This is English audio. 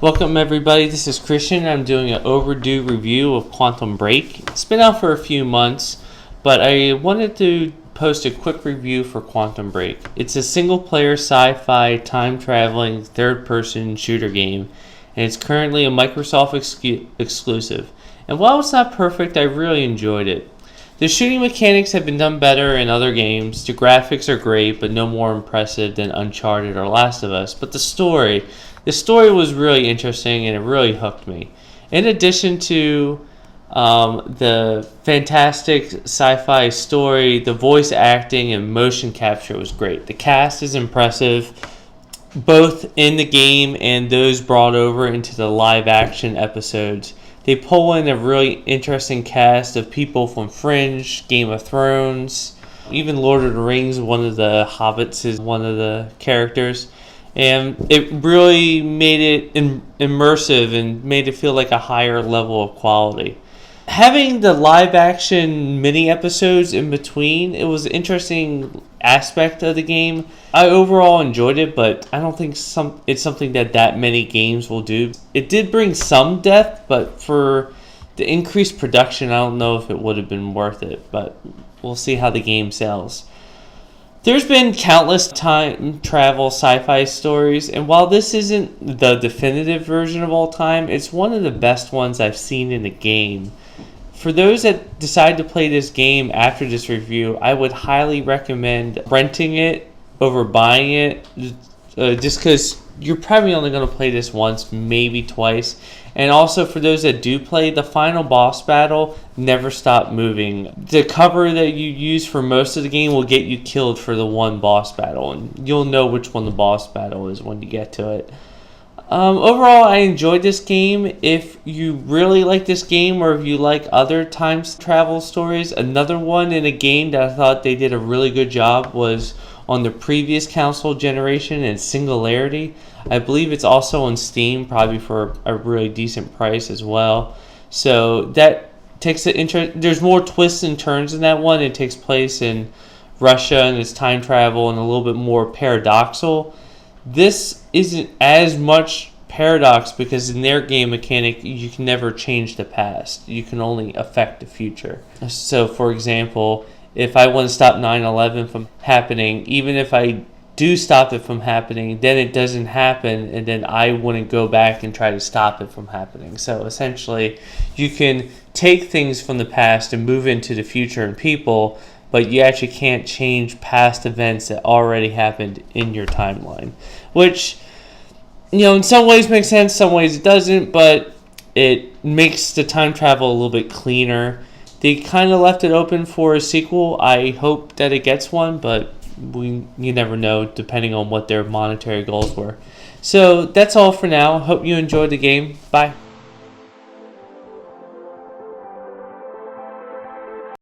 Welcome everybody, this is Christian. I'm doing an overdue review of Quantum Break. It's been out for a few months, but I wanted to post a quick review for Quantum Break. It's a single-player sci-fi time-traveling third-person shooter game, and it's currently a Microsoft exclusive. And while it's not perfect, I really enjoyed it. The shooting mechanics have been done better in other games. The graphics are great, but no more impressive than Uncharted or Last of Us. But the story was really interesting, and it really hooked me. In addition to the fantastic sci-fi story, the voice acting and motion capture was great. The cast is impressive, both in the game and those brought over into the live-action episodes. They pull in a really interesting cast of people from Fringe, Game of Thrones, even Lord of the Rings. One of the hobbits is one of the characters. And it really made it immersive and made it feel like a higher level of quality. Having the live action mini episodes in between, it was an interesting aspect of the game. I overall enjoyed it, but I don't think it's something that many games will do. It did bring some depth, but for the increased production, I don't know if it would have been worth it, but we'll see how the game sells. There's been countless time travel sci-fi stories, and while this isn't the definitive version of all time, it's one of the best ones I've seen in a game. For those that decide to play this game after this review, I would highly recommend renting it over buying it, just because you're probably only going to play this once, maybe twice. And also for those that do play, the final boss battle never stop moving. The cover that you use for most of the game will get you killed for the one boss battle, and you'll know which one the boss battle is when you get to it. Overall, I enjoyed this game. If you really like this game, or if you like other time travel stories, another one in a game that I thought they did a really good job was on the previous console generation and Singularity. I believe it's also on Steam, probably for a really decent price as well. So that takes the interest. There's more twists and turns in that one. It takes place in Russia and it's time travel and a little bit more paradoxical. This isn't as much paradox because in their game mechanic, you can never change the past. You can only affect the future. So, for example, if I want to stop 9/11 from happening, even if I do stop it from happening, then it doesn't happen, and then I wouldn't go back and try to stop it from happening. So essentially, you can take things from the past and move into the future and people, but you actually can't change past events that already happened in your timeline. Which, in some ways makes sense, some ways it doesn't, but it makes the time travel a little bit cleaner. They kind of left it open for a sequel. I hope that it gets one, but you never know depending on what their monetary goals were. So that's all for now. Hope you enjoyed the game. Bye.